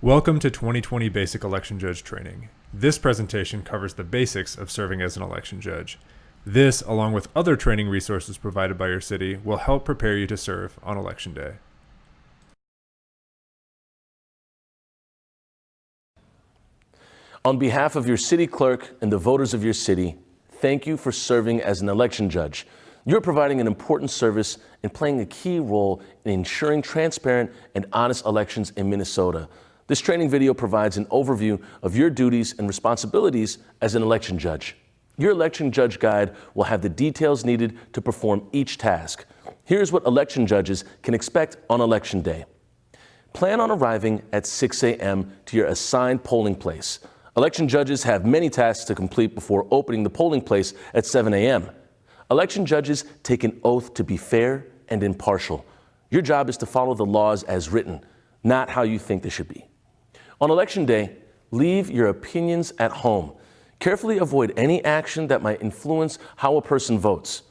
Welcome to 2020 Basic Election Judge Training. This presentation covers the basics of serving as an election judge. This, along with other training resources provided by your city, will help prepare you to serve on Election Day. On behalf of your city clerk and the voters of your city, thank you for serving as an election judge. You're providing an important service and playing a key role in ensuring transparent and honest elections in Minnesota. This training video provides an overview of your duties and responsibilities as an election judge. Your election judge guide will have the details needed to perform each task. Here's what election judges can expect on Election Day. Plan on arriving at 6 a.m. to your assigned polling place. Election judges have many tasks to complete before opening the polling place at 7 a.m. Election judges take an oath to be fair and impartial. Your job is to follow the laws as written, not how you think they should be. On Election Day, leave your opinions at home. Carefully avoid any action that might influence how a person votes.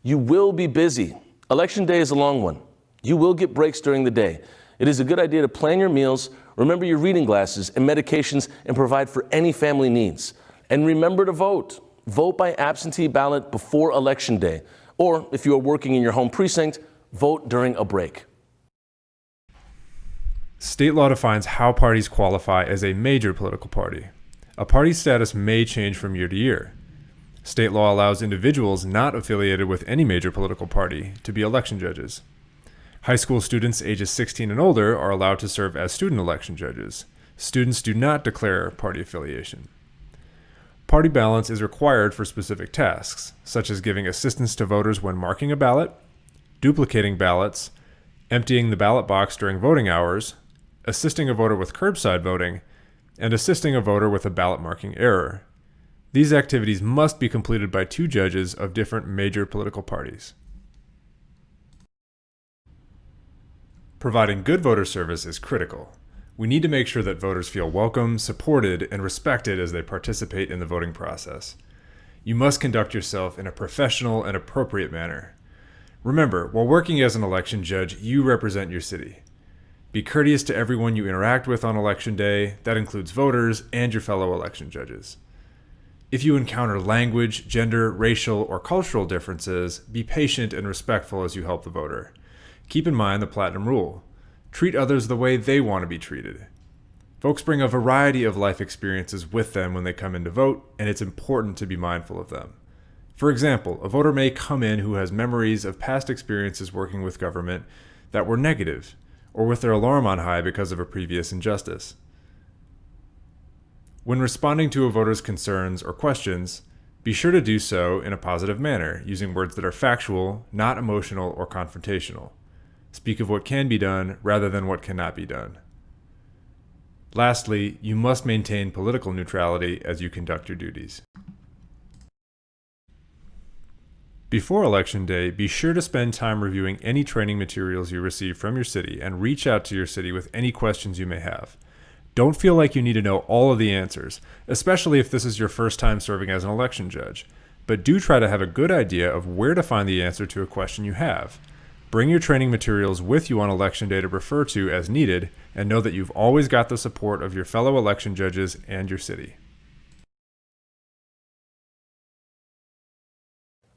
You will be busy. Election Day is a long one. You will get breaks during the day. It is a good idea to plan your meals, remember your reading glasses and medications, and provide for any family needs. And remember to vote. Vote by absentee ballot before Election Day. Or if you are working in your home precinct, vote during a break. State law defines how parties qualify as a major political party. A party's status may change from year to year. State law allows individuals not affiliated with any major political party to be election judges. High school students ages 16 and older are allowed to serve as student election judges. Students do not declare party affiliation. Party balance is required for specific tasks, such as giving assistance to voters when marking a ballot, duplicating ballots, emptying the ballot box during voting hours, assisting a voter with curbside voting, and assisting a voter with a ballot marking error. These activities must be completed by two judges of different major political parties. Providing good voter service is critical. We need to make sure that voters feel welcome, supported, and respected as they participate in the voting process. You must conduct yourself in a professional and appropriate manner. Remember, while working as an election judge, you represent your city. Be courteous to everyone you interact with on Election Day. That includes voters and your fellow election judges. If you encounter language, gender, racial, or cultural differences, be patient and respectful as you help the voter. Keep in mind the Platinum Rule. Treat others the way they want to be treated. Folks bring a variety of life experiences with them when they come in to vote, and it's important to be mindful of them. For example, a voter may come in who has memories of past experiences working with government that were negative, or with their alarm on high because of a previous injustice. When responding to a voter's concerns or questions, be sure to do so in a positive manner, using words that are factual, not emotional or confrontational. Speak of what can be done rather than what cannot be done. Lastly, you must maintain political neutrality as you conduct your duties. Before Election Day, be sure to spend time reviewing any training materials you receive from your city and reach out to your city with any questions you may have. Don't feel like you need to know all of the answers, especially if this is your first time serving as an election judge, but do try to have a good idea of where to find the answer to a question you have. Bring your training materials with you on Election Day to refer to as needed, and know that you've always got the support of your fellow election judges and your city.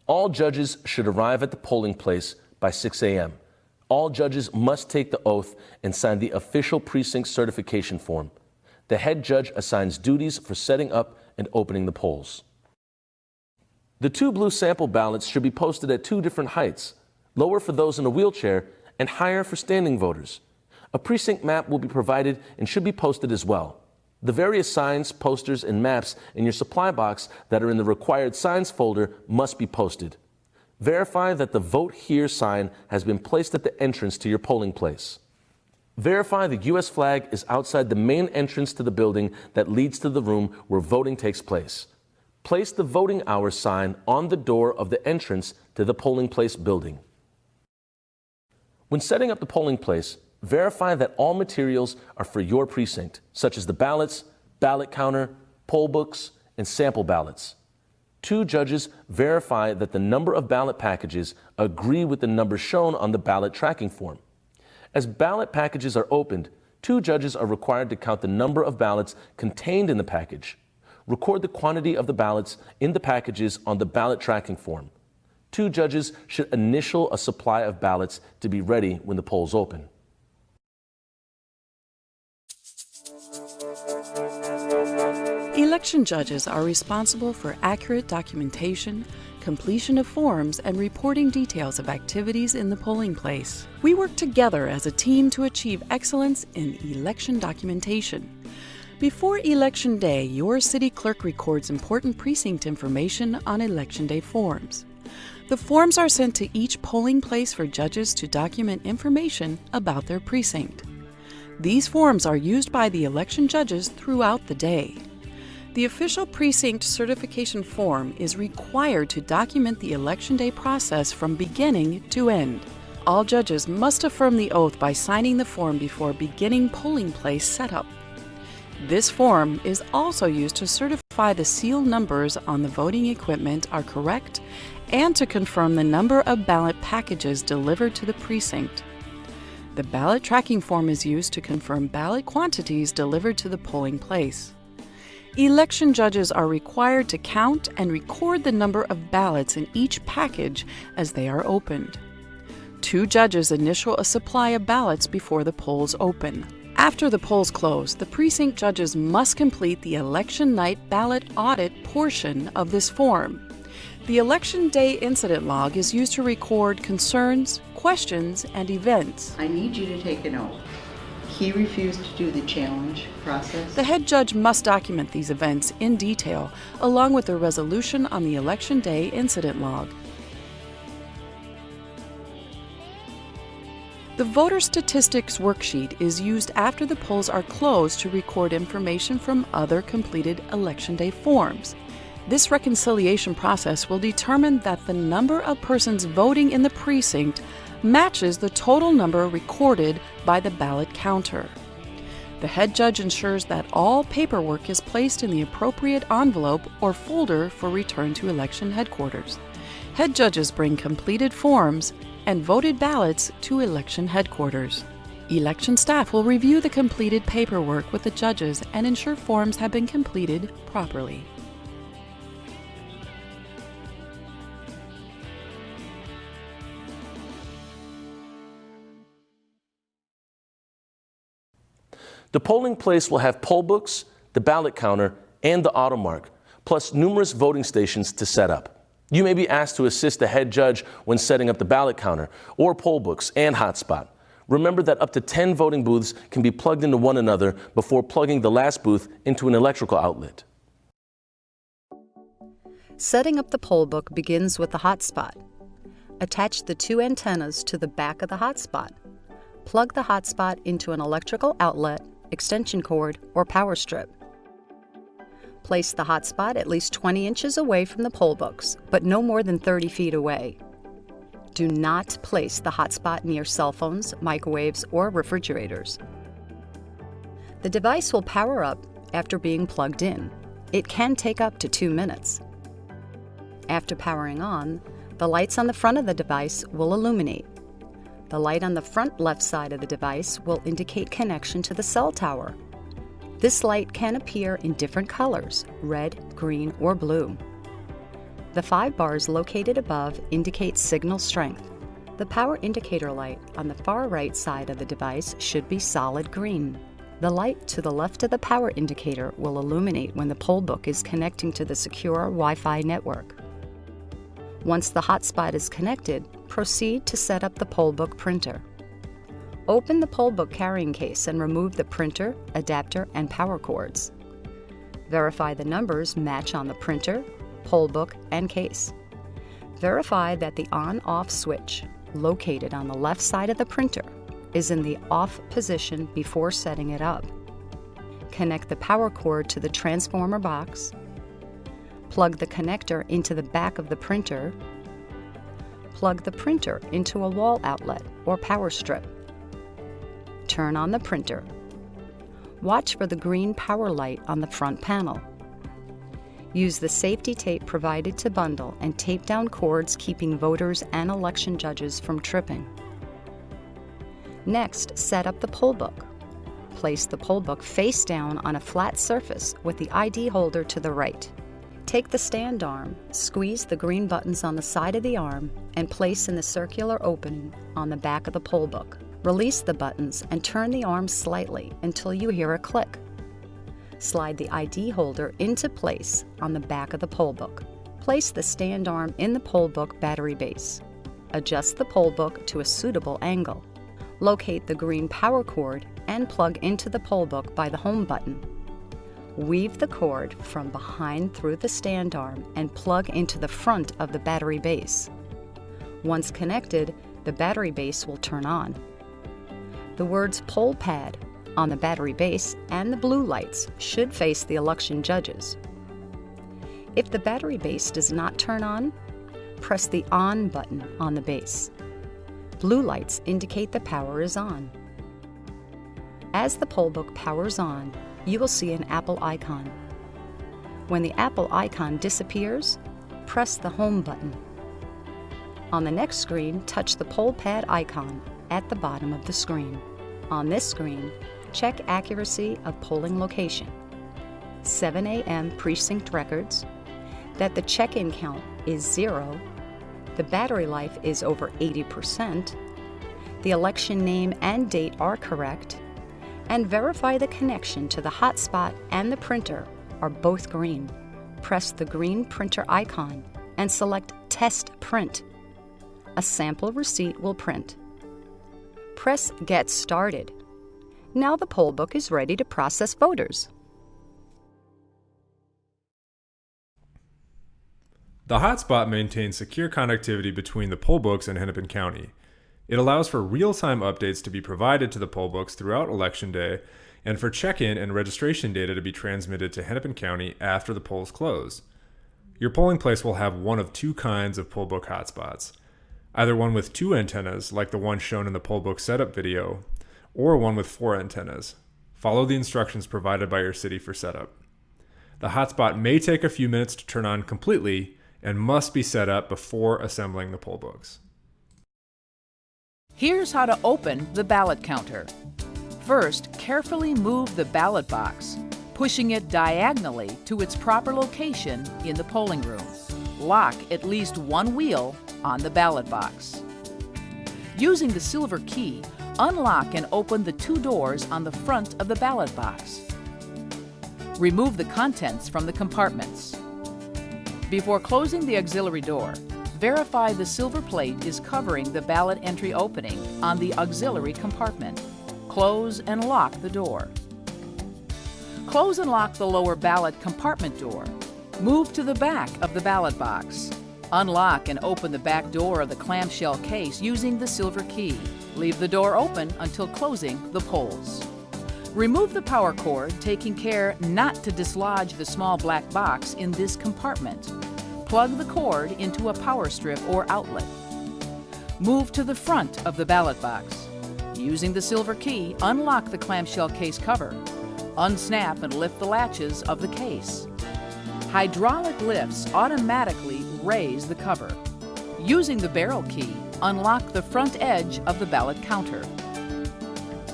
All judges should arrive at the polling place by 6 a.m. All judges must take the oath and sign the official precinct certification form. The head judge assigns duties for setting up and opening the polls. The two blue sample ballots should be posted at two different heights, lower for those in a wheelchair and higher for standing voters. A precinct map will be provided and should be posted as well. The various signs, posters, and maps in your supply box that are in the required signs folder must be posted. Verify that the Vote Here sign has been placed at the entrance to your polling place. Verify the U.S. flag is outside the main entrance to the building that leads to the room where voting takes place. Place the voting hours sign on the door of the entrance to the polling place building. When setting up the polling place, verify that all materials are for your precinct, such as the ballots, ballot counter, poll books, and sample ballots. Two judges verify that the number of ballot packages agree with the numbers shown on the ballot tracking form. As ballot packages are opened, 2 judges are required to count the number of ballots contained in the package. Record the quantity of the ballots in the packages on the ballot tracking form. 2 judges should initial a supply of ballots to be ready when the polls open. Election judges are responsible for accurate documentation, completion of forms, and reporting details of activities in the polling place. We work together as a team to achieve excellence in election documentation. Before Election Day, your city clerk records important precinct information on Election Day forms. The forms are sent to each polling place for judges to document information about their precinct. These forms are used by the election judges throughout the day. The official precinct certification form is required to document the Election Day process from beginning to end. All judges must affirm the oath by signing the form before beginning polling place setup. This form is also used to certify the seal numbers on the voting equipment are correct and to confirm the number of ballot packages delivered to the precinct. The ballot tracking form is used to confirm ballot quantities delivered to the polling place. Election judges are required to count and record the number of ballots in each package as they are opened. 2 judges initial a supply of ballots before the polls open. After the polls close, the precinct judges must complete the election night ballot audit portion of this form. The Election Day incident log is used to record concerns, questions, and events. I need you to take an oath. He refused to do the challenge process. The head judge must document these events in detail, along with a resolution on the Election Day incident log. The voter statistics worksheet is used after the polls are closed to record information from other completed Election Day forms. This reconciliation process will determine that the number of persons voting in the precinct matches the total number recorded by the ballot counter. The head judge ensures that all paperwork is placed in the appropriate envelope or folder for return to election headquarters. Head judges bring completed forms and voted ballots to election headquarters. Election staff will review the completed paperwork with the judges and ensure forms have been completed properly. The polling place will have poll books, the ballot counter, and the AutoMARK, plus numerous voting stations to set up. You may be asked to assist the head judge when setting up the ballot counter or poll books and hotspot. Remember that up to 10 voting booths can be plugged into one another before plugging the last booth into an electrical outlet. Setting up the poll book begins with the hotspot. Attach the 2 antennas to the back of the hotspot. Plug the hotspot into an electrical outlet, extension cord, or power strip. Place the hotspot at least 20 inches away from the poll books, but no more than 30 feet away. Do not place the hotspot near cell phones, microwaves, or refrigerators. The device will power up after being plugged in. It can take up to 2 minutes. After powering on, the lights on the front of the device will illuminate. The light on the front left side of the device will indicate connection to the cell tower. This light can appear in different colors, red, green, or blue. The 5 bars located above indicate signal strength. The power indicator light on the far right side of the device should be solid green. The light to the left of the power indicator will illuminate when the poll book is connecting to the secure Wi-Fi network. Once the hotspot is connected, proceed to set up the poll book printer. Open the poll book carrying case and remove the printer, adapter, and power cords. Verify the numbers match on the printer, poll book, and case. Verify that the on-off switch, located on the left side of the printer, is in the off position before setting it up. Connect the power cord to the transformer box. Plug the connector into the back of the printer. Plug the printer into a wall outlet or power strip. Turn on the printer. Watch for the green power light on the front panel. Use the safety tape provided to bundle and tape down cords keeping voters and election judges from tripping. Next, set up the poll book. Place the poll book face down on a flat surface with the ID holder to the right. Take the stand arm, squeeze the green buttons on the side of the arm, and place in the circular opening on the back of the poll book. Release the buttons and turn the arm slightly until you hear a click. Slide the ID holder into place on the back of the poll book. Place the stand arm in the poll book battery base. Adjust the poll book to a suitable angle. Locate the green power cord and plug into the poll book by the home button. Weave the cord from behind through the stand arm and plug into the front of the battery base. Once connected, the battery base will turn on. The words "Poll Pad" on the battery base and the blue lights should face the election judges. If the battery base does not turn on, press the On button on the base. Blue lights indicate the power is on. As the poll book powers on, you will see an Apple icon. When the Apple icon disappears, press the Home button. On the next screen, touch the Poll Pad icon at the bottom of the screen. On this screen, check accuracy of polling location, 7 a.m. precinct records, that the check-in count is 0, the battery life is over 80%, the election name and date are correct, and verify the connection to the hotspot and the printer are both green. Press the green printer icon and select Test Print. A sample receipt will print. Press Get Started. Now the poll book is ready to process voters. The hotspot maintains secure connectivity between the poll books and Hennepin County. It allows for real-time updates to be provided to the poll books throughout Election Day and for check-in and registration data to be transmitted to Hennepin County after the polls close. Your polling place will have one of two kinds of poll book hotspots, either one with 2 antennas like the one shown in the poll book setup video, or one with 4 antennas. Follow the instructions provided by your city for setup. The hotspot may take a few minutes to turn on completely and must be set up before assembling the poll books. Here's how to open the ballot counter. First, carefully move the ballot box, pushing it diagonally to its proper location in the polling room. Lock at least one wheel on the ballot box. Using the silver key, unlock and open the 2 doors on the front of the ballot box. Remove the contents from the compartments. Before closing the auxiliary door, verify the silver plate is covering the ballot entry opening on the auxiliary compartment. Close and lock the door. Close and lock the lower ballot compartment door. Move to the back of the ballot box. Unlock and open the back door of the clamshell case using the silver key. Leave the door open until closing the polls. Remove the power cord, taking care not to dislodge the small black box in this compartment. Plug the cord into a power strip or outlet. Move to the front of the ballot box. Using the silver key, unlock the clamshell case cover. Unsnap and lift the latches of the case. Hydraulic lifts automatically raise the cover. Using the barrel key, unlock the front edge of the ballot counter.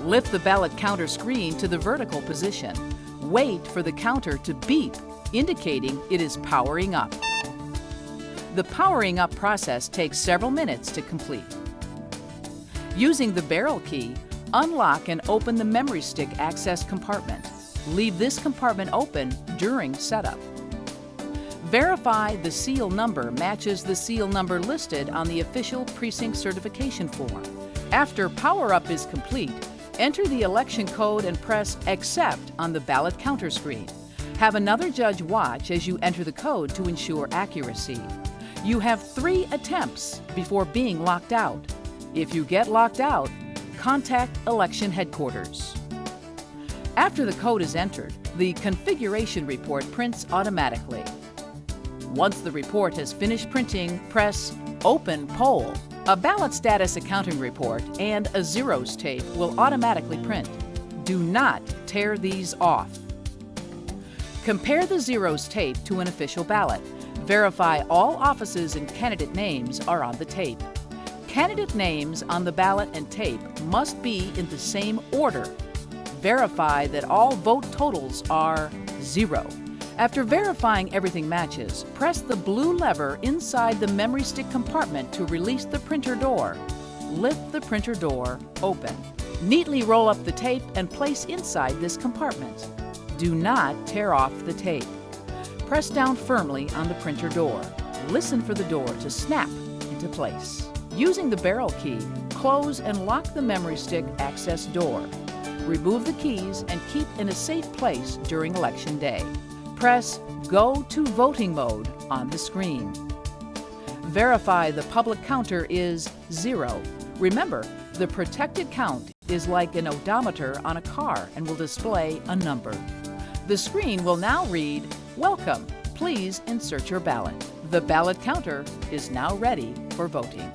Lift the ballot counter screen to the vertical position. Wait for the counter to beep, indicating it is powering up. The powering up process takes several minutes to complete. Using the barrel key, unlock and open the memory stick access compartment. Leave this compartment open during setup. Verify the seal number matches the seal number listed on the official precinct certification form. After power up is complete, enter the election code and press Accept on the ballot counter screen. Have another judge watch as you enter the code to ensure accuracy. You have 3 attempts before being locked out. If you get locked out, contact election headquarters. After the code is entered, the configuration report prints automatically. Once the report has finished printing, press Open Poll. A ballot status accounting report and a zeros tape will automatically print. Do not tear these off. Compare the zeros tape to an official ballot. Verify all offices and candidate names are on the tape. Candidate names on the ballot and tape must be in the same order. verify that all vote totals are 0. After verifying everything matches, press the blue lever inside the memory stick compartment to release the printer door. Lift the printer door open. Neatly roll up the tape and place inside this compartment. Do not tear off the tape. Press down firmly on the printer door. Listen for the door to snap into place. Using the barrel key, close and lock the memory stick access door. Remove the keys and keep in a safe place during Election Day. Press Go to Voting Mode on the screen. Verify the public counter is 0. Remember, the protected count is like an odometer on a car and will display a number. The screen will now read, "Welcome, please insert your ballot." The ballot counter is now ready for voting.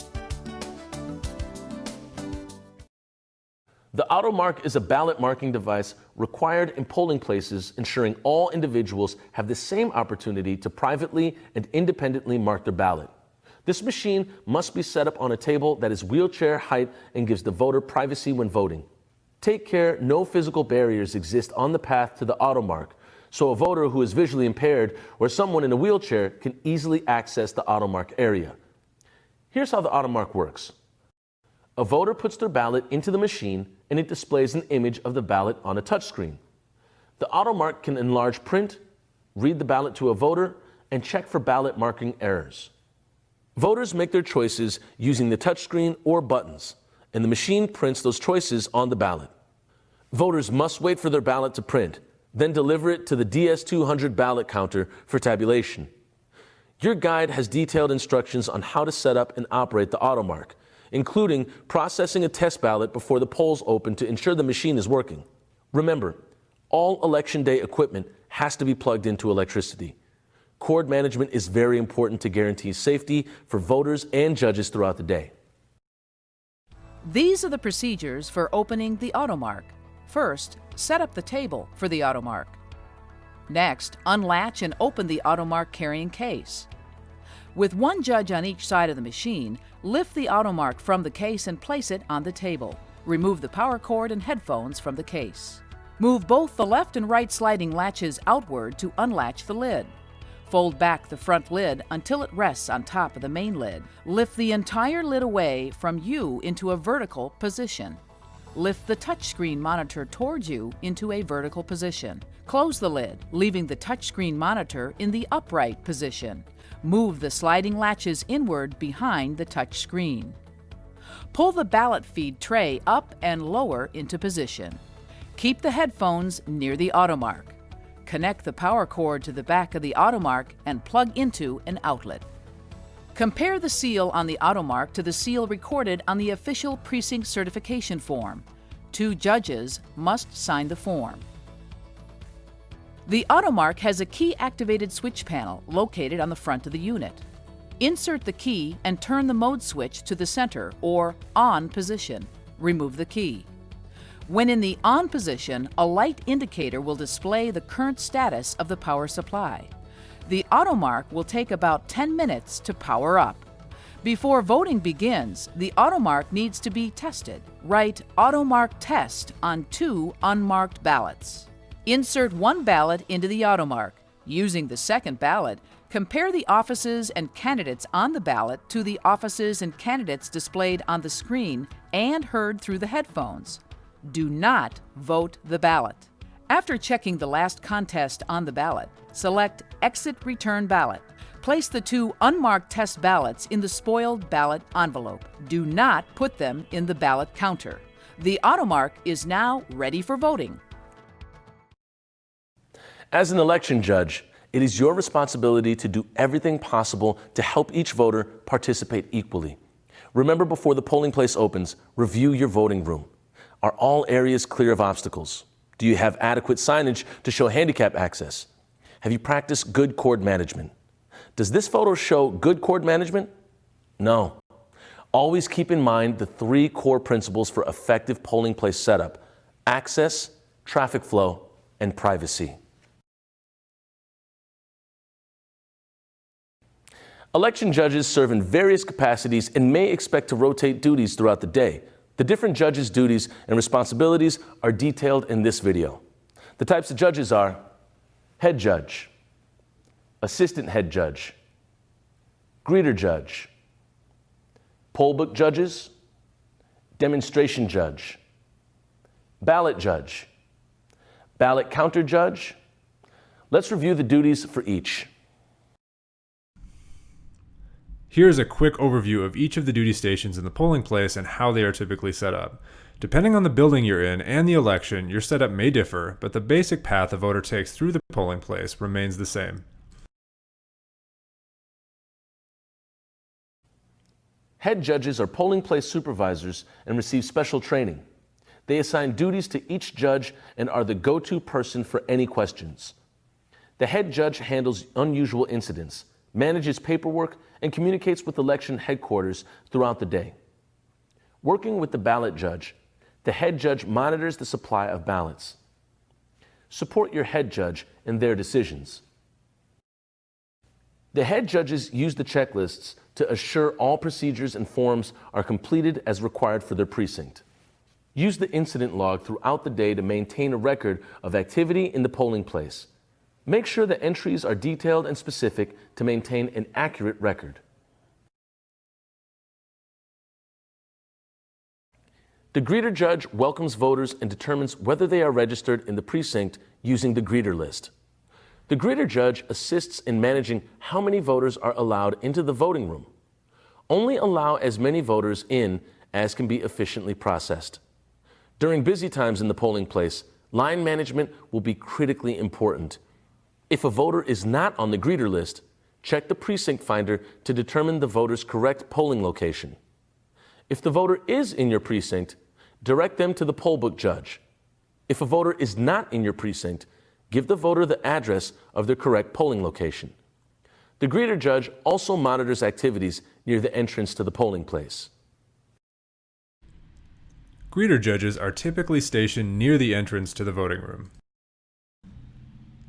The AutoMARK is a ballot marking device required in polling places, ensuring all individuals have the same opportunity to privately and independently mark their ballot. This machine must be set up on a table that is wheelchair height and gives the voter privacy when voting. Take care no physical barriers exist on the path to the AutoMARK, so a voter who is visually impaired or someone in a wheelchair can easily access the AutoMARK area. Here's how the AutoMARK works. A voter puts their ballot into the machine and it displays an image of the ballot on a touchscreen. The AutoMARK can enlarge print, read the ballot to a voter, and check for ballot marking errors. Voters make their choices using the touchscreen or buttons, and the machine prints those choices on the ballot. Voters must wait for their ballot to print, then deliver it to the DS200 ballot counter for tabulation. Your guide has detailed instructions on how to set up and operate the AutoMARK, including processing a test ballot before the polls open to ensure the machine is working. Remember, all Election Day equipment has to be plugged into electricity. Cord management is very important to guarantee safety for voters and judges throughout the day. These are the procedures for opening the AutoMARK. First, set up the table for the AutoMARK. Next, unlatch and open the AutoMARK carrying case. With one judge on each side of the machine, lift the AutoMARK from the case and place it on the table. Remove the power cord and headphones from the case. Move both the left and right sliding latches outward to unlatch the lid. Fold back the front lid until it rests on top of the main lid. Lift the entire lid away from you into a vertical position. Lift the touchscreen monitor towards you into a vertical position. Close the lid, leaving the touchscreen monitor in the upright position. Move the sliding latches inward behind the touchscreen. Pull the ballot feed tray up and lower into position. Keep the headphones near the AutoMARK. Connect the power cord to the back of the AutoMARK and plug into an outlet. Compare the seal on the AutoMARK to the seal recorded on the official precinct certification form. 2 judges must sign the form. The AutoMARK has a key-activated switch panel located on the front of the unit. Insert the key and turn the mode switch to the center or on position. Remove the key. When in the on position, a light indicator will display the current status of the power supply. The AutoMARK will take about 10 minutes to power up. Before voting begins, the AutoMARK needs to be tested. Write AutoMARK test on 2 unmarked ballots. Insert 1 ballot into the AutoMARK. Using the second ballot, compare the offices and candidates on the ballot to the offices and candidates displayed on the screen and heard through the headphones. Do not vote the ballot. After checking the last contest on the ballot, select Exit Return Ballot. Place the 2 unmarked test ballots in the spoiled ballot envelope. Do not put them in the ballot counter. The AutoMARK is now ready for voting. As an election judge, it is your responsibility to do everything possible to help each voter participate equally. Remember, before the polling place opens, review your voting room. Are all areas clear of obstacles? Do you have adequate signage to show handicap access? Have you practiced good cord management? Does this photo show good cord management? No. Always keep in mind the 3 core principles for effective polling place setup: access, traffic flow, and privacy. Election judges serve in various capacities and may expect to rotate duties throughout the day. The different judges' duties and responsibilities are detailed in this video. The types of judges are head judge, assistant head judge, greeter judge, poll book judges, demonstration judge, ballot judge, ballot counter judge. Let's review the duties for each. Here's a quick overview of each of the duty stations in the polling place and how they are typically set up. Depending on the building you're in and the election, your setup may differ, but the basic path a voter takes through the polling place remains the same. Head judges are polling place supervisors and receive special training. They assign duties to each judge and are the go-to person for any questions. The head judge handles unusual incidents, manages paperwork, and communicates with election headquarters throughout the day. Working with the ballot judge, the head judge monitors the supply of ballots. Support your head judge in their decisions. The head judges use the checklists to assure all procedures and forms are completed as required for their precinct. Use the incident log throughout the day to maintain a record of activity in the polling place. Make sure the entries are detailed and specific to maintain an accurate record. The greeter judge welcomes voters and determines whether they are registered in the precinct using the greeter list. The greeter judge assists in managing how many voters are allowed into the voting room. Only allow as many voters in as can be efficiently processed. During busy times in the polling place, line management will be critically important. If a voter is not on the greeter list, check the Precinct Finder to determine the voter's correct polling location. If the voter is in your precinct, direct them to the poll book judge. If a voter is not in your precinct, give the voter the address of their correct polling location. The greeter judge also monitors activities near the entrance to the polling place. Greeter judges are typically stationed near the entrance to the voting room.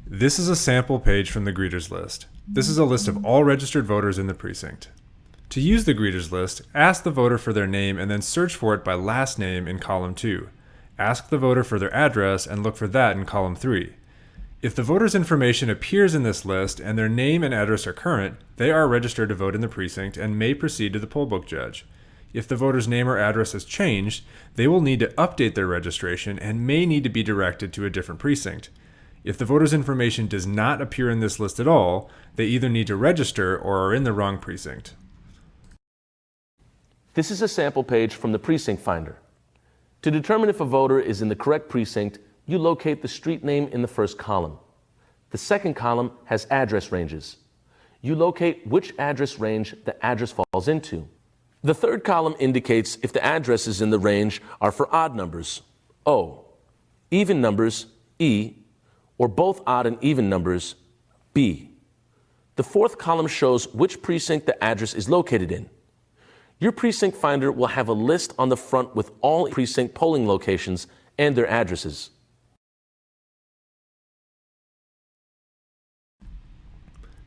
This is a sample page from the greeters list. This is a list of all registered voters in the precinct. To use the greeters list, ask the voter for their name and then search for it by last name in column 2. Ask the voter for their address and look for that in column 3. If the voter's information appears in this list and their name and address are current, they are registered to vote in the precinct and may proceed to the poll book judge. If the voter's name or address has changed, they will need to update their registration and may need to be directed to a different precinct. If the voter's information does not appear in this list at all, they either need to register or are in the wrong precinct. This is a sample page from the Precinct Finder. To determine if a voter is in the correct precinct, you locate the street name in the first column. The second column has address ranges. You locate which address range the address falls into. The third column indicates if the addresses in the range are for odd numbers, O, even numbers, E, or both odd and even numbers, B. The fourth column shows which precinct the address is located in. Your Precinct Finder will have a list on the front with all precinct polling locations and their addresses.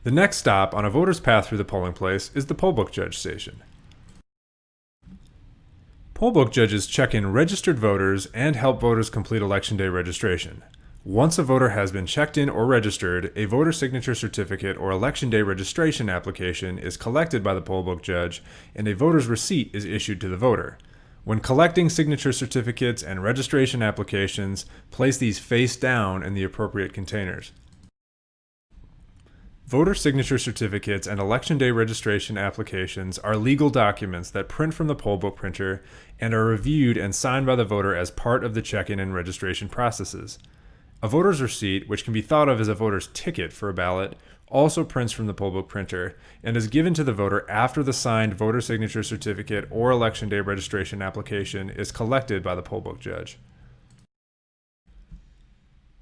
The next stop on a voter's path through the polling place is the poll book judge station. Poll book judges check in registered voters and help voters complete Election Day registration. Once a voter has been checked in or registered, a voter signature certificate or Election Day registration application is collected by the poll book judge, and a voter's receipt is issued to the voter. When collecting signature certificates and registration applications, place these face down in the appropriate containers. Voter signature certificates and Election Day registration applications are legal documents that print from the poll book printer and are reviewed and signed by the voter as part of the check-in and registration processes. A voter's receipt, which can be thought of as a voter's ticket for a ballot, also prints from the poll book printer and is given to the voter after the signed voter signature certificate or Election Day registration application is collected by the poll book judge.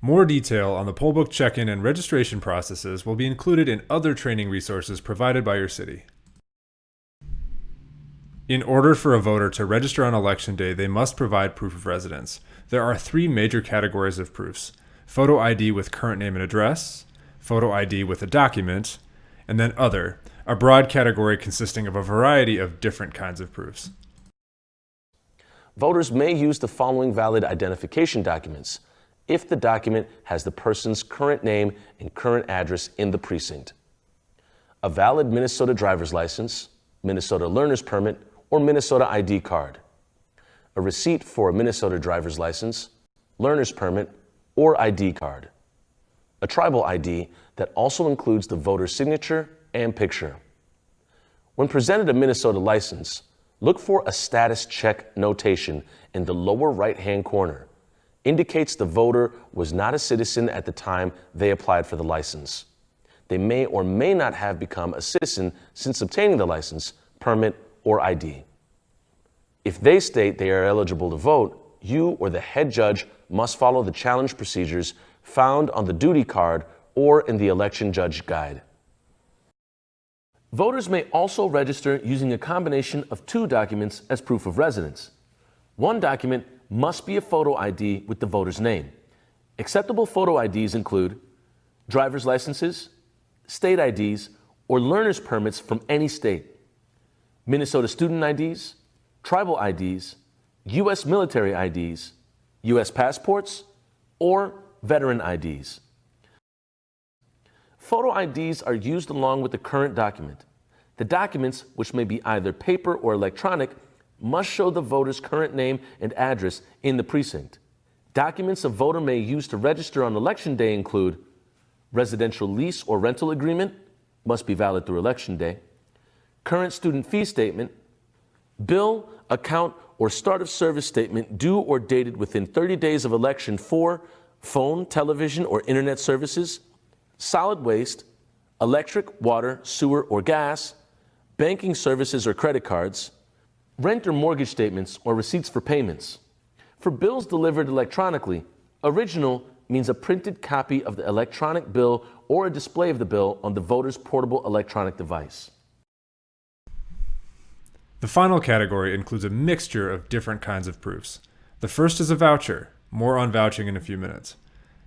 More detail on the poll book check-in and registration processes will be included in other training resources provided by your city. In order for a voter to register on Election Day, they must provide proof of residence. There are 3 major categories of proofs: photo ID with current name and address, photo ID with a document, and then other, a broad category consisting of a variety of different kinds of proofs. voters may use the following valid identification documents if the document has the person's current name and current address in the precinct: a valid Minnesota driver's license, Minnesota learner's permit, or Minnesota ID card, a receipt for a Minnesota driver's license, learner's permit, or ID card, a tribal ID that also includes the voter's signature and picture. When presented a Minnesota license, look for a status check notation in the lower right-hand corner. Indicates the voter was not a citizen at the time they applied for the license. They may or may not have become a citizen since obtaining the license, permit, or ID. If they state they are eligible to vote, you or the head judge must follow the challenge procedures found on the duty card or in the election judge guide. Voters may also register using a combination of two documents as proof of residence. One document must be a photo ID with the voter's name. Acceptable photo IDs include driver's licenses, state IDs, or learner's permits from any state, Minnesota student IDs, tribal IDs, U.S. military IDs, U.S. passports, or veteran IDs. Photo IDs are used along with the current document. The documents, which may be either paper or electronic, must show the voter's current name and address in the precinct. Documents a voter may use to register on Election Day include residential lease or rental agreement, must be valid through Election Day, current student fee statement, bill, account, or start of service statement due or dated within 30 days of election for phone, television, or internet services, solid waste, electric, water, sewer, or gas, banking services or credit cards, rent or mortgage statements or receipts for payments. For bills delivered electronically, original means a printed copy of the electronic bill or a display of the bill on the voter's portable electronic device. The final category includes a mixture of different kinds of proofs. The first is a voucher. More on vouching in a few minutes.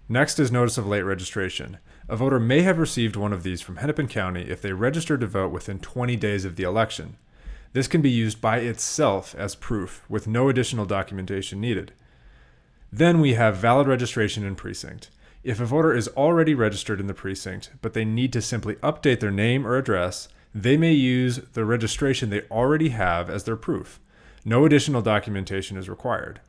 Next is notice of late registration. A voter may have received one of these from Hennepin County if they registered to vote within 20 days of the election. This can be used by itself as proof, with no additional documentation needed. Then we have valid registration in precinct. If a voter is already registered in the precinct, but they need to simply update their name or address, they may use the registration they already have as their proof. No additional documentation is required.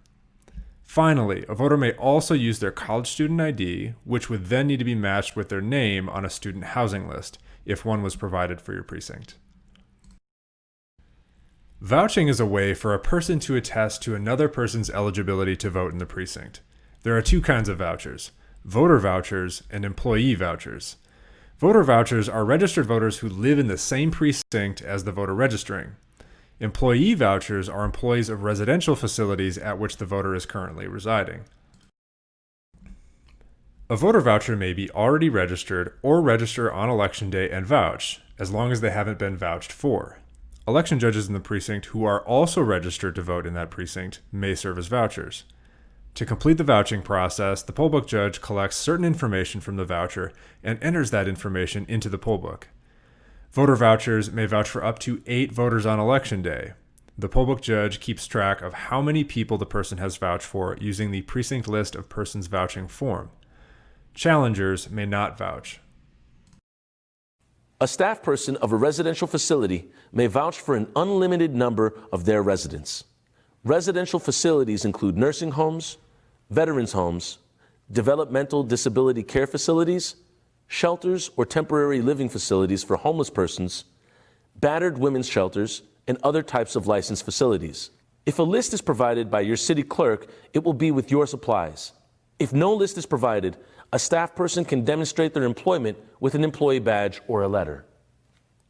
Finally, a voter may also use their college student ID, which would then need to be matched with their name on a student housing list, if one was provided for your precinct. Vouching is a way for a person to attest to another person's eligibility to vote in the precinct. There are two kinds of vouchers: voter vouchers and employee vouchers. Voter vouchers are registered voters who live in the same precinct as the voter registering. Employee vouchers are employees of residential facilities at which the voter is currently residing. A voter voucher may be already registered or register on Election Day and vouch, as long as they haven't been vouched for. Election judges in the precinct who are also registered to vote in that precinct may serve as vouchers. To complete the vouching process, the poll book judge collects certain information from the voucher and enters that information into the poll book. Voter vouchers may vouch for up to 8 voters on Election Day. The poll book judge keeps track of how many people the person has vouched for using the precinct list of persons vouching form. Challengers may not vouch. A staff person of a residential facility may vouch for an unlimited number of their residents. Residential facilities include nursing homes, veterans' homes, developmental disability care facilities, shelters or temporary living facilities for homeless persons, battered women's shelters, and other types of licensed facilities. If a list is provided by your city clerk, it will be with your supplies. If no list is provided, a staff person can demonstrate their employment with an employee badge or a letter.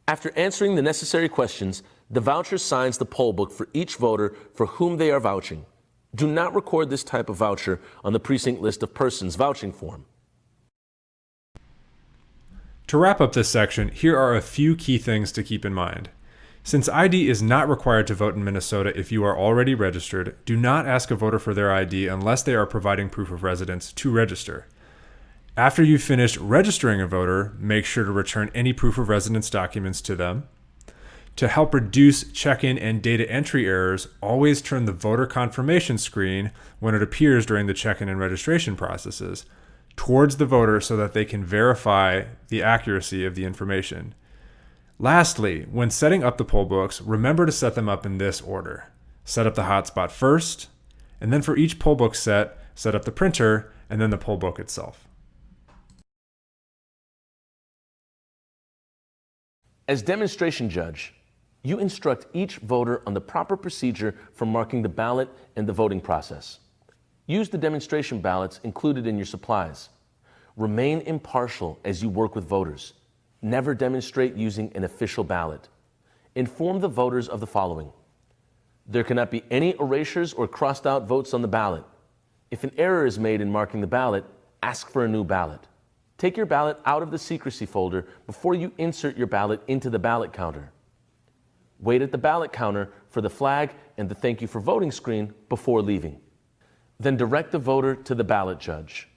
After answering the necessary questions, the voucher signs the poll book for each voter for whom they are vouching. Do not record this type of voucher on the precinct list of persons vouching form. To wrap up this section, here are a few key things to keep in mind. Since ID is not required to vote in Minnesota if you are already registered, do not ask a voter for their ID unless they are providing proof of residence to register. After you've finished registering a voter, make sure to return any proof of residence documents to them. To help reduce check-in and data entry errors, always turn the voter confirmation screen when it appears during the check-in and registration processes towards the voter so that they can verify the accuracy of the information. Lastly, when setting up the poll books, remember to set them up in this order. Set up the hotspot first, and then for each poll book set up the printer, and then the poll book itself. As demonstration judge, you instruct each voter on the proper procedure for marking the ballot and the voting process. Use the demonstration ballots included in your supplies. Remain impartial as you work with voters. Never demonstrate using an official ballot. Inform the voters of the following. There cannot be any erasures or crossed out votes on the ballot. If an error is made in marking the ballot, ask for a new ballot. Take your ballot out of the secrecy folder before you insert your ballot into the ballot counter. Wait at the ballot counter for the flag and the thank you for voting screen before leaving. Then direct the voter to the ballot judge.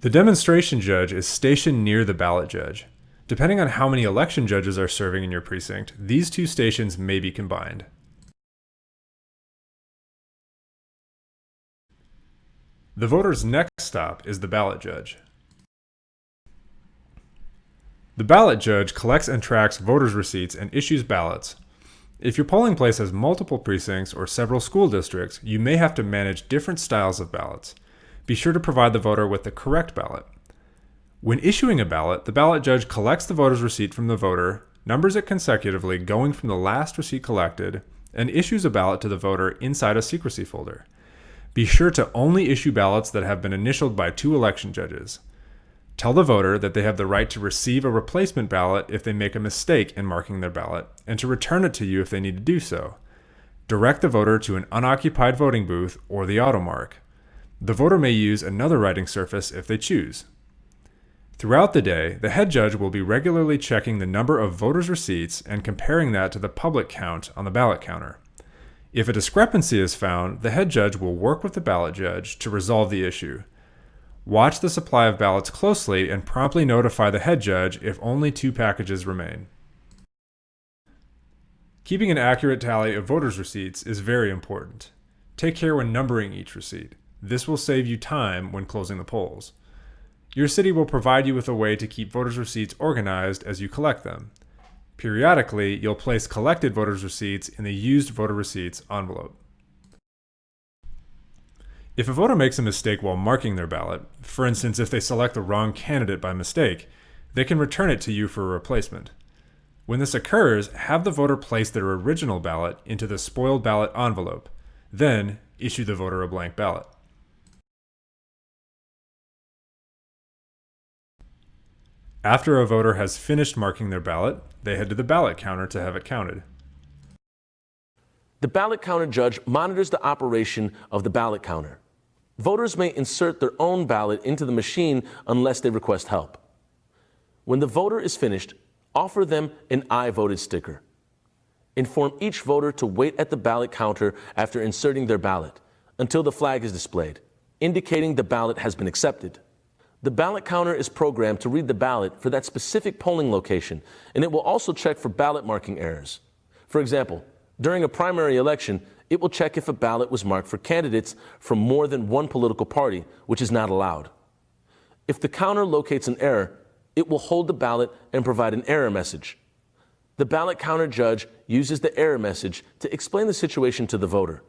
The demonstration judge is stationed near the ballot judge. Depending on how many election judges are serving in your precinct, these two stations may be combined. The voter's next stop is the ballot judge. The ballot judge collects and tracks voters' receipts and issues ballots. If your polling place has multiple precincts or several school districts, you may have to manage different styles of ballots. Be sure to provide the voter with the correct ballot. When issuing a ballot, the ballot judge collects the voter's receipt from the voter, numbers it consecutively going from the last receipt collected, and issues a ballot to the voter inside a secrecy folder. Be sure to only issue ballots that have been initialed by 2 election judges. Tell the voter that they have the right to receive a replacement ballot if they make a mistake in marking their ballot, and to return it to you if they need to do so. Direct the voter to an unoccupied voting booth or the AutoMARK. The voter may use another writing surface if they choose. Throughout the day, the head judge will be regularly checking the number of voters' receipts and comparing that to the public count on the ballot counter. If a discrepancy is found, the head judge will work with the ballot judge to resolve the issue. Watch the supply of ballots closely and promptly notify the head judge if only 2 packages remain. Keeping an accurate tally of voters' receipts is very important. Take care when numbering each receipt. This will save you time when closing the polls. Your city will provide you with a way to keep voters' receipts organized as you collect them. Periodically, you'll place collected voters' receipts in the used voter receipts envelope. If a voter makes a mistake while marking their ballot, for instance if they select the wrong candidate by mistake, they can return it to you for a replacement. When this occurs, have the voter place their original ballot into the spoiled ballot envelope, then issue the voter a blank ballot. After a voter has finished marking their ballot, they head to the ballot counter to have it counted. The ballot counter judge monitors the operation of the ballot counter. Voters may insert their own ballot into the machine unless they request help. When the voter is finished, offer them an I voted sticker. Inform each voter to wait at the ballot counter after inserting their ballot until the flag is displayed, indicating the ballot has been accepted. The ballot counter is programmed to read the ballot for that specific polling location, and it will also check for ballot marking errors. For example, during a primary election, it will check if a ballot was marked for candidates from more than one political party, which is not allowed. If the counter locates an error, it will hold the ballot and provide an error message. The ballot counter judge uses the error message to explain the situation to the voter.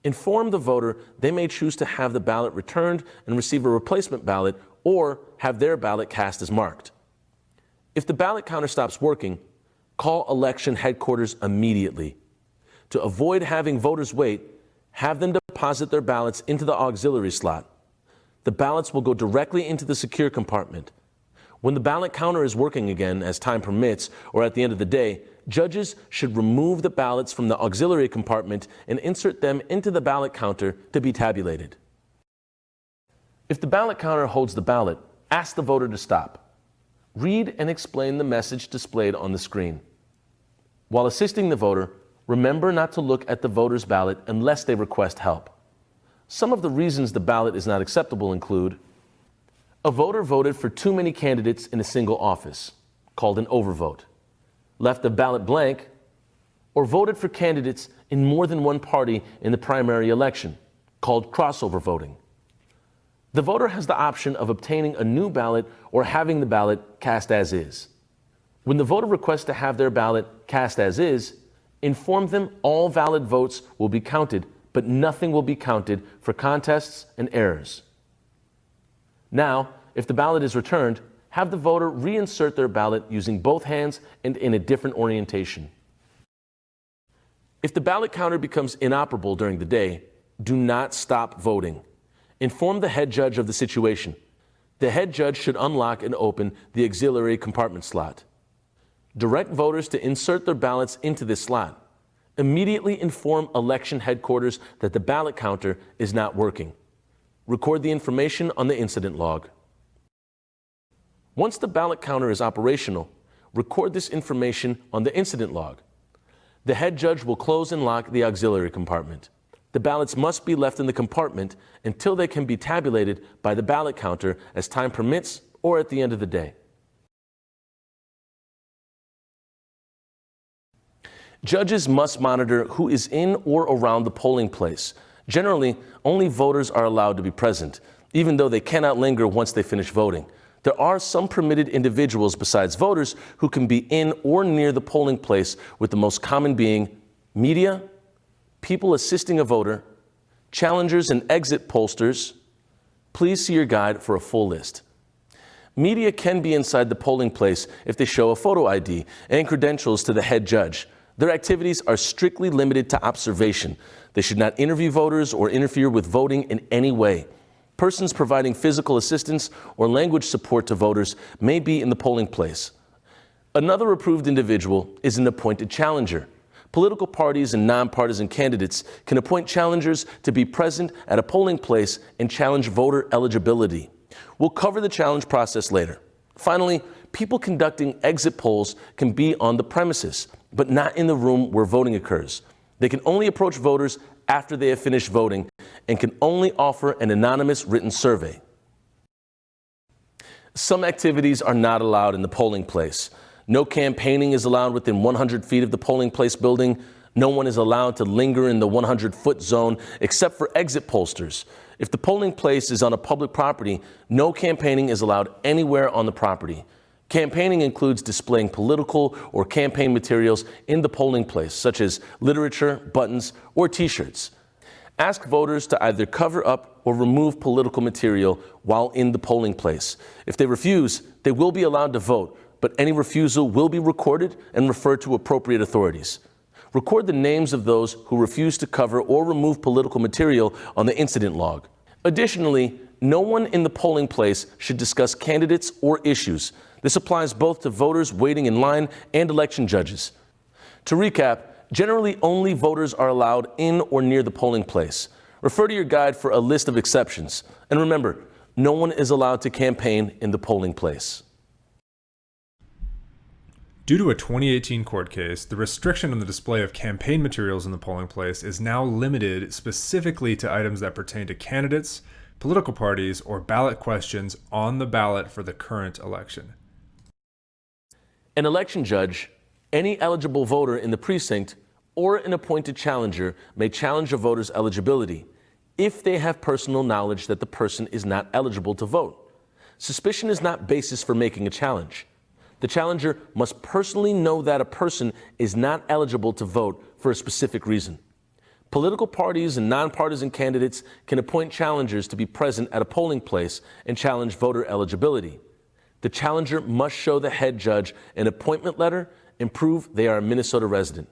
Inform the voter they may choose to have the ballot returned and receive a replacement ballot or have their ballot cast as marked. If the ballot counter stops working, call election headquarters immediately. To avoid having voters wait, have them deposit their ballots into the auxiliary slot. The ballots will go directly into the secure compartment. When the ballot counter is working again, as time permits, or at the end of the day, judges should remove the ballots from the auxiliary compartment and insert them into the ballot counter to be tabulated. If the ballot counter holds the ballot, ask the voter to stop. Read and explain the message displayed on the screen. While assisting the voter, remember not to look at the voter's ballot unless they request help. Some of the reasons the ballot is not acceptable include: a voter voted for too many candidates in a single office, called an overvote. left a ballot blank, or voted for candidates in more than one party in the primary election, called crossover voting. The voter has the option of obtaining a new ballot or having the ballot cast as is. When the voter requests to have their ballot cast as is, inform them all valid votes will be counted, but nothing will be counted for contests and errors. Now, if the ballot is returned, have the voter reinsert their ballot using both hands and in a different orientation. If the ballot counter becomes inoperable during the day, do not stop voting. Inform the head judge of the situation. The head judge should unlock and open the auxiliary compartment slot. Direct voters to insert their ballots into this slot. Immediately inform election headquarters that the ballot counter is not working. Record the information on the incident log. Once the ballot counter is operational, record this information on the incident log. The head judge will close and lock the auxiliary compartment. The ballots must be left in the compartment until they can be tabulated by the ballot counter as time permits or at the end of the day. Judges must monitor who is in or around the polling place. Generally, only voters are allowed to be present, even though they cannot linger once they finish voting. There are some permitted individuals besides voters who can be in or near the polling place, with the most common being media, people assisting a voter, challengers and exit pollsters. Please see your guide for a full list. Media can be inside the polling place if they show a photo ID and credentials to the head judge. Their activities are strictly limited to observation. They should not interview voters or interfere with voting in any way. Persons providing physical assistance or language support to voters may be in the polling place. Another approved individual is an appointed challenger. Political parties and nonpartisan candidates can appoint challengers to be present at a polling place and challenge voter eligibility. We'll cover the challenge process later. Finally, people conducting exit polls can be on the premises, but not in the room where voting occurs. They can only approach voters after they have finished voting and can only offer an anonymous written survey. Some activities are not allowed in the polling place. No campaigning is allowed within 100 feet of the polling place building. No one is allowed to linger in the 100-foot zone except for exit pollsters. If the polling place is on a public property, no campaigning is allowed anywhere on the property. Campaigning includes displaying political or campaign materials in the polling place, such as literature, buttons, or T-shirts. Ask voters to either cover up or remove political material while in the polling place. If they refuse, they will be allowed to vote, but any refusal will be recorded and referred to appropriate authorities. Record the names of those who refuse to cover or remove political material on the incident log. Additionally, no one in the polling place should discuss candidates or issues. This applies both to voters waiting in line and election judges. To recap, generally only voters are allowed in or near the polling place. Refer to your guide for a list of exceptions. And remember, no one is allowed to campaign in the polling place. Due to a 2018 court case, the restriction on the display of campaign materials in the polling place is now limited specifically to items that pertain to candidates, political parties, or ballot questions on the ballot for the current election. An election judge, any eligible voter in the precinct, or an appointed challenger may challenge a voter's eligibility if they have personal knowledge that the person is not eligible to vote. Suspicion is not basis for making a challenge. The challenger must personally know that a person is not eligible to vote for a specific reason. Political parties and nonpartisan candidates can appoint challengers to be present at a polling place and challenge voter eligibility. The challenger must show the head judge an appointment letter and prove they are a Minnesota resident.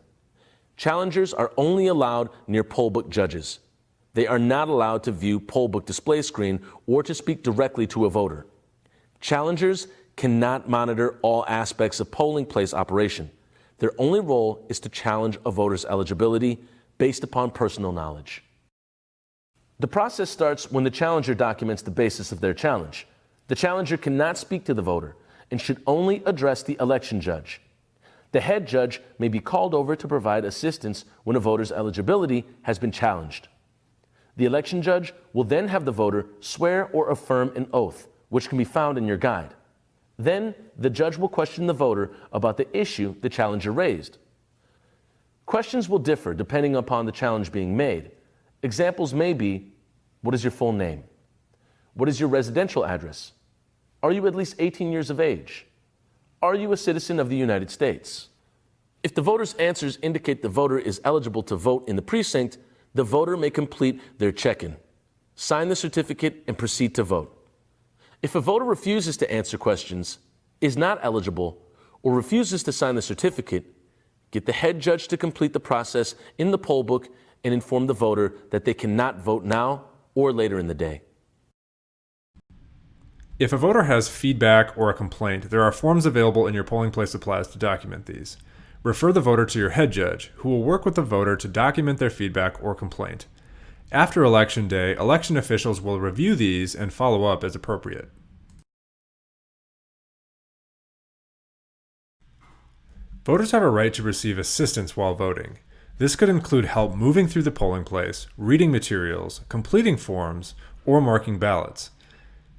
Challengers are only allowed near poll book judges. They are not allowed to view poll book display screen or to speak directly to a voter. Challengers cannot monitor all aspects of polling place operation. Their only role is to challenge a voter's eligibility based upon personal knowledge. The process starts when the challenger documents the basis of their challenge. The challenger cannot speak to the voter and should only address the election judge. The head judge may be called over to provide assistance when a voter's eligibility has been challenged. The election judge will then have the voter swear or affirm an oath, which can be found in your guide. Then, the judge will question the voter about the issue the challenger raised. Questions will differ depending upon the challenge being made. Examples may be, what is your full name? What is your residential address? Are you at least 18 years of age? Are you a citizen of the United States? If the voter's answers indicate the voter is eligible to vote in the precinct, the voter may complete their check-in, sign the certificate, and proceed to vote. If a voter refuses to answer questions, is not eligible, or refuses to sign the certificate, get the head judge to complete the process in the poll book and inform the voter that they cannot vote now or later in the day. If a voter has feedback or a complaint, there are forms available in your polling place supplies to document these. Refer the voter to your head judge, who will work with the voter to document their feedback or complaint. After Election Day, election officials will review these and follow up as appropriate. Voters have a right to receive assistance while voting. This could include help moving through the polling place, reading materials, completing forms, or marking ballots.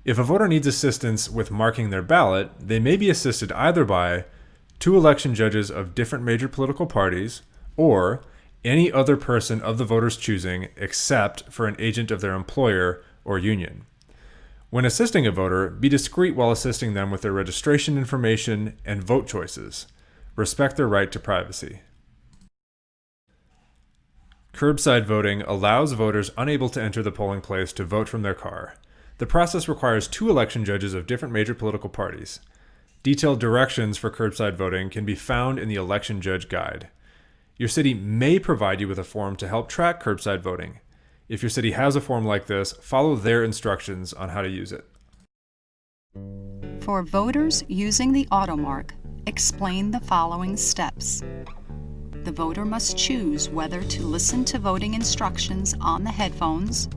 If a voter needs assistance with marking their ballot, they may be assisted either by 2 election judges of different major political parties, or any other person of the voter's choosing except for an agent of their employer or union. When assisting a voter, be discreet while assisting them with their registration information and vote choices. Respect their right to privacy. Curbside voting allows voters unable to enter the polling place to vote from their car. The process requires 2 election judges of different major political parties. Detailed directions for curbside voting can be found in the Election Judge Guide. Your city may provide you with a form to help track curbside voting. If your city has a form like this, follow their instructions on how to use it. For voters using the AutoMARK, explain the following steps. The voter must choose whether to listen to voting instructions on the headphones,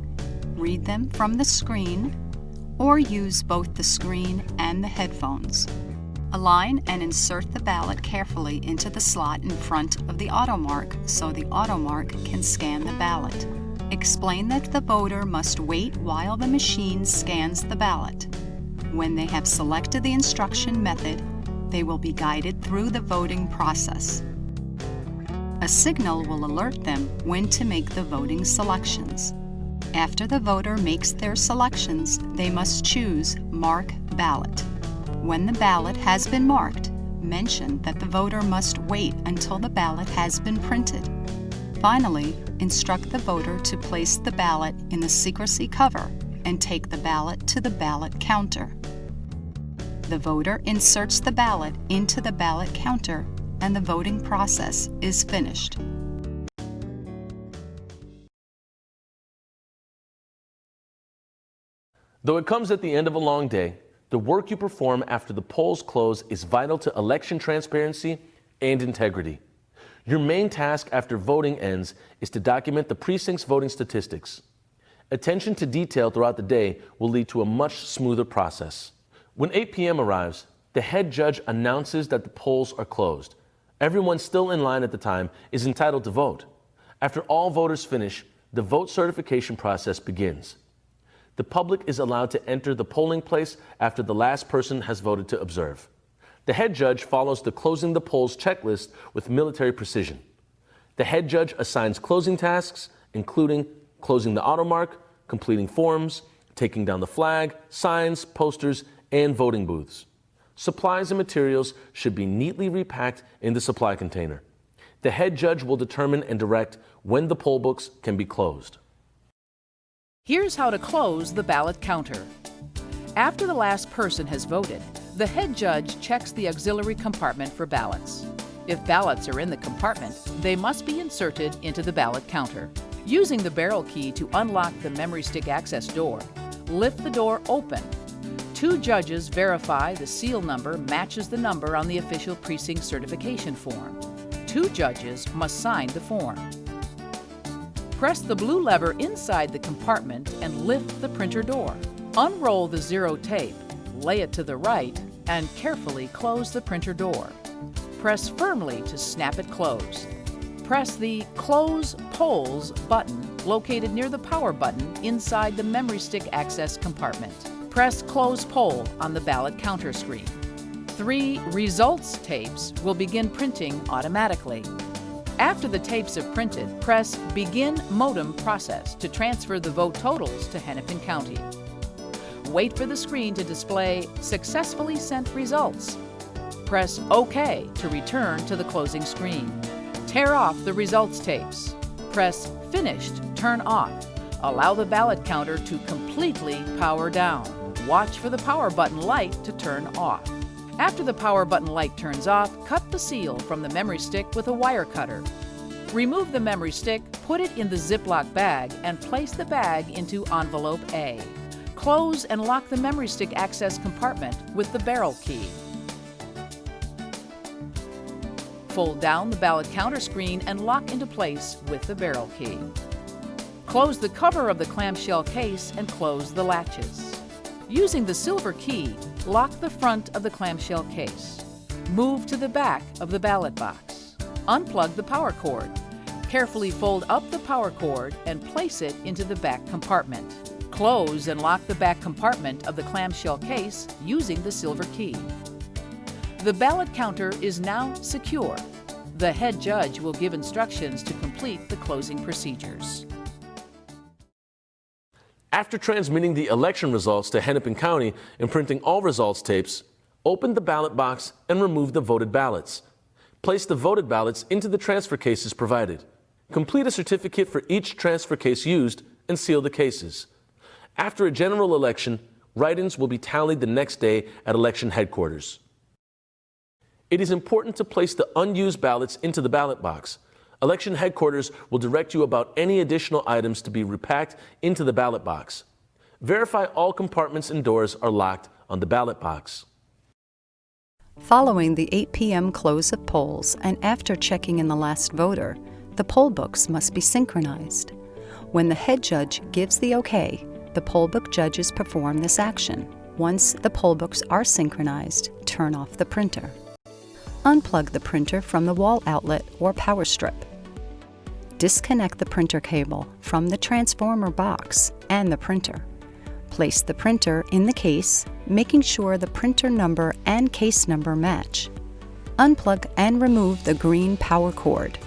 read them from the screen, or use both the screen and the headphones. Align and insert the ballot carefully into the slot in front of the AutoMARK so the AutoMARK can scan the ballot. Explain that the voter must wait while the machine scans the ballot. When they have selected the instruction method, they will be guided through the voting process. A signal will alert them when to make the voting selections. After the voter makes their selections, they must choose Mark Ballot. When the ballot has been marked, mention that the voter must wait until the ballot has been printed. Finally, instruct the voter to place the ballot in the secrecy cover and take the ballot to the ballot counter. The voter inserts the ballot into the ballot counter and the voting process is finished. Though it comes at the end of a long day, the work you perform after the polls close is vital to election transparency and integrity. Your main task after voting ends is to document the precinct's voting statistics. Attention to detail throughout the day will lead to a much smoother process. When 8 p.m. arrives, the head judge announces that the polls are closed. Everyone still in line at the time is entitled to vote. After all voters finish, the vote certification process begins. The public is allowed to enter the polling place after the last person has voted to observe. The head judge follows the closing the polls checklist with military precision. The head judge assigns closing tasks, including closing the AutoMARK, completing forms, taking down the flag, signs, posters, and voting booths. Supplies and materials should be neatly repacked in the supply container. The head judge will determine and direct when the poll books can be closed. Here's how to close the ballot counter. After the last person has voted, the head judge checks the auxiliary compartment for ballots. If ballots are in the compartment, they must be inserted into the ballot counter. Using the barrel key to unlock the memory stick access door, lift the door open. 2 judges verify the seal number matches the number on the official precinct certification form. 2 judges must sign the form. Press the blue lever inside the compartment and lift the printer door. Unroll the 0 tape, lay it to the right, and carefully close the printer door. Press firmly to snap it closed. Press the Close Polls button located near the power button inside the memory stick access compartment. Press Close Poll on the ballot counter screen. 3 results tapes will begin printing automatically. After the tapes have printed, press Begin Modem Process to transfer the vote totals to Hennepin County. Wait for the screen to display Successfully Sent Results. Press OK to return to the closing screen. Tear off the results tapes. Press Finished, Turn Off. Allow the ballot counter to completely power down. Watch for the power button light to turn off. After the power button light turns off, cut the seal from the memory stick with a wire cutter. Remove the memory stick, put it in the Ziploc bag, and place the bag into envelope A. Close and lock the memory stick access compartment with the barrel key. Fold down the ballot counter screen and lock into place with the barrel key. Close the cover of the clamshell case and close the latches. Using the silver key, lock the front of the clamshell case. Move to the back of the ballot box. Unplug the power cord. Carefully fold up the power cord and place it into the back compartment. Close and lock the back compartment of the clamshell case using the silver key. The ballot counter is now secure. The head judge will give instructions to complete the closing procedures. After transmitting the election results to Hennepin County and printing all results tapes, open the ballot box and remove the voted ballots. Place the voted ballots into the transfer cases provided. Complete a certificate for each transfer case used and seal the cases. After a general election, write-ins will be tallied the next day at election headquarters. It is important to place the unused ballots into the ballot box. Election headquarters will direct you about any additional items to be repacked into the ballot box. Verify all compartments and doors are locked on the ballot box. Following the 8 p.m. close of polls and after checking in the last voter, the poll books must be synchronized. When the head judge gives the okay, the poll book judges perform this action. Once the poll books are synchronized, turn off the printer. Unplug the printer from the wall outlet or power strip. Disconnect the printer cable from the transformer box and the printer. Place the printer in the case, making sure the printer number and case number match. Unplug and remove the green power cord.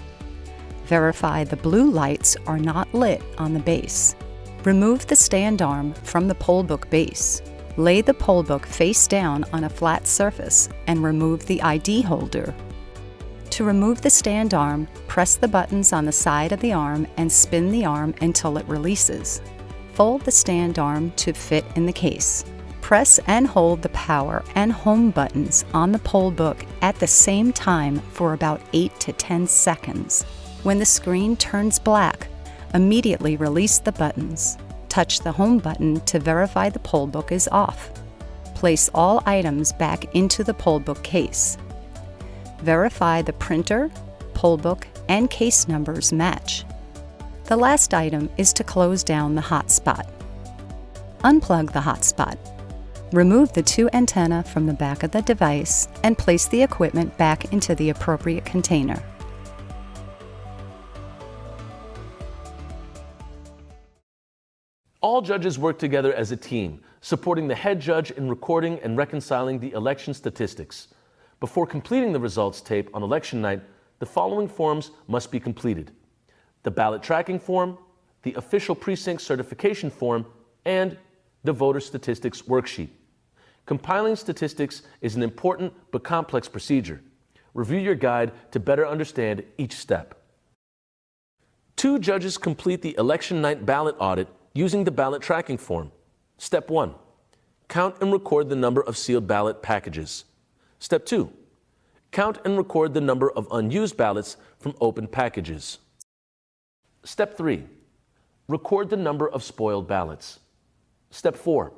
Verify the blue lights are not lit on the base. Remove the stand arm from the poll book base. Lay the poll book face down on a flat surface and remove the ID holder. To remove the stand arm, press the buttons on the side of the arm and spin the arm until it releases. Fold the stand arm to fit in the case. Press and hold the power and home buttons on the poll book at the same time for about 8 to 10 seconds. When the screen turns black, immediately release the buttons. Touch the home button to verify the poll book is off. Place all items back into the poll book case. Verify the printer, poll book, and case numbers match. The last item is to close down the hotspot. Unplug the hotspot. Remove the 2 antennae from the back of the device and place the equipment back into the appropriate container. All judges work together as a team, supporting the head judge in recording and reconciling the election statistics. Before completing the results tape on election night, the following forms must be completed: the ballot tracking form, the official precinct certification form, and the voter statistics worksheet. Compiling statistics is an important but complex procedure. Review your guide to better understand each step. 2 judges complete the election night ballot audit using the ballot tracking form. Step 1. Count and record the number of sealed ballot packages. Step 2. Count and record the number of unused ballots from open packages. Step 3. Record the number of spoiled ballots. Step 4.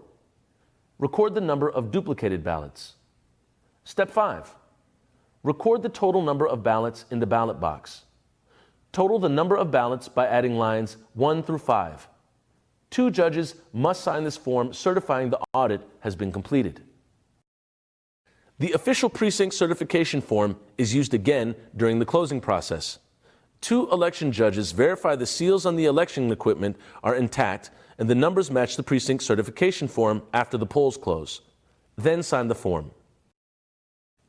Record the number of duplicated ballots. Step 5. Record the total number of ballots in the ballot box. Total the number of ballots by adding lines 1 through 5. 2 judges must sign this form certifying the audit has been completed. The official precinct certification form is used again during the closing process. 2 election judges verify the seals on the election equipment are intact and the numbers match the precinct certification form after the polls close. Then sign the form.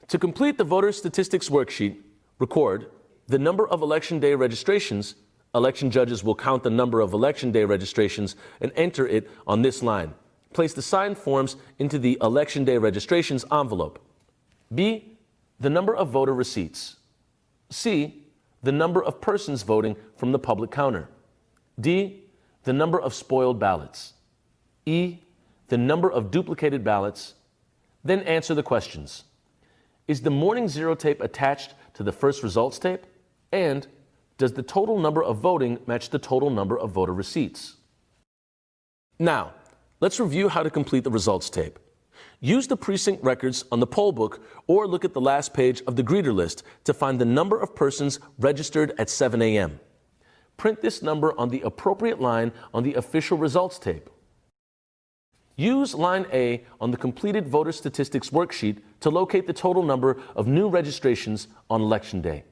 To complete the voter statistics worksheet, record the number of election day registrations. Election judges will count the number of election day registrations and enter it on this line. Place the signed forms into the election day registrations envelope. B, the number of voter receipts. C, the number of persons voting from the public counter. D, the number of spoiled ballots. E, the number of duplicated ballots. Then answer the questions. Is the morning zero tape attached to the first results tape? And does the total number of voting match the total number of voter receipts? Now, let's review how to complete the results tape. Use the precinct records on the poll book or look at the last page of the greeter list to find the number of persons registered at 7 a.m. Print this number on the appropriate line on the official results tape. Use line A on the completed voter statistics worksheet to locate the total number of new registrations on Election Day.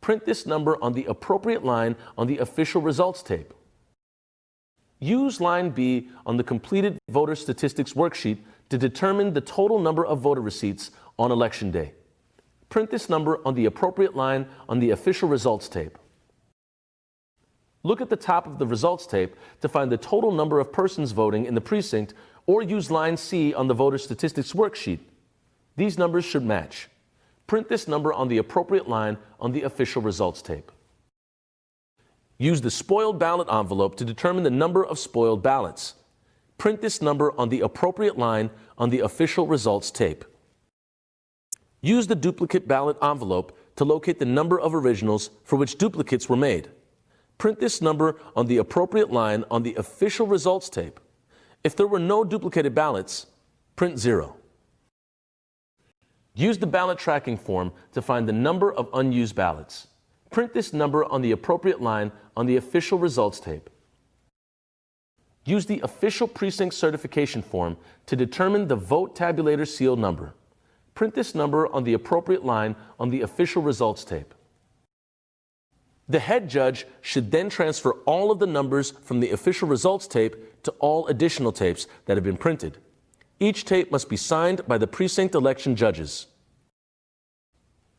Print this number on the appropriate line on the official results tape. Use line B on the completed voter statistics worksheet to determine the total number of voter receipts on Election Day. Print this number on the appropriate line on the official results tape. Look at the top of the results tape to find the total number of persons voting in the precinct, or use line C on the voter statistics worksheet. These numbers should match. Print this number on the appropriate line on the official results tape. Use the spoiled ballot envelope to determine the number of spoiled ballots. Print this number on the appropriate line on the official results tape. Use the duplicate ballot envelope to locate the number of originals for which duplicates were made. Print this number on the appropriate line on the official results tape. If there were no duplicated ballots, print 0. Use the ballot tracking form to find the number of unused ballots. Print this number on the appropriate line on the official results tape. Use the official precinct certification form to determine the vote tabulator seal number. Print this number on the appropriate line on the official results tape. The head judge should then transfer all of the numbers from the official results tape to all additional tapes that have been printed. Each tape must be signed by the precinct election judges.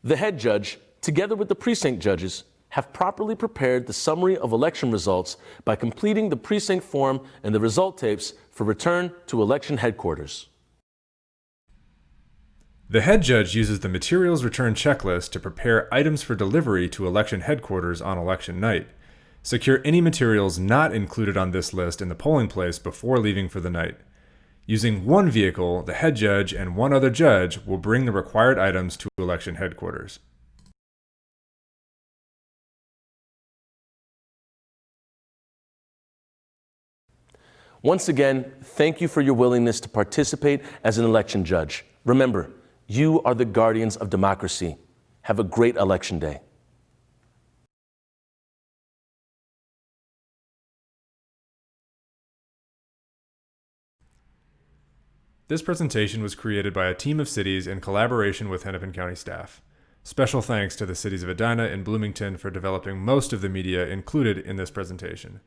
The head judge, together with the precinct judges, have properly prepared the summary of election results by completing the precinct form and the result tapes for return to election headquarters. The head judge uses the materials return checklist to prepare items for delivery to election headquarters on election night. Secure any materials not included on this list in the polling place before leaving for the night. Using one vehicle, the head judge and one other judge will bring the required items to election headquarters. Once again, thank you for your willingness to participate as an election judge. Remember, you are the guardians of democracy. Have a great election day. This presentation was created by a team of cities in collaboration with Hennepin County staff. Special thanks to the cities of Edina and Bloomington for developing most of the media included in this presentation.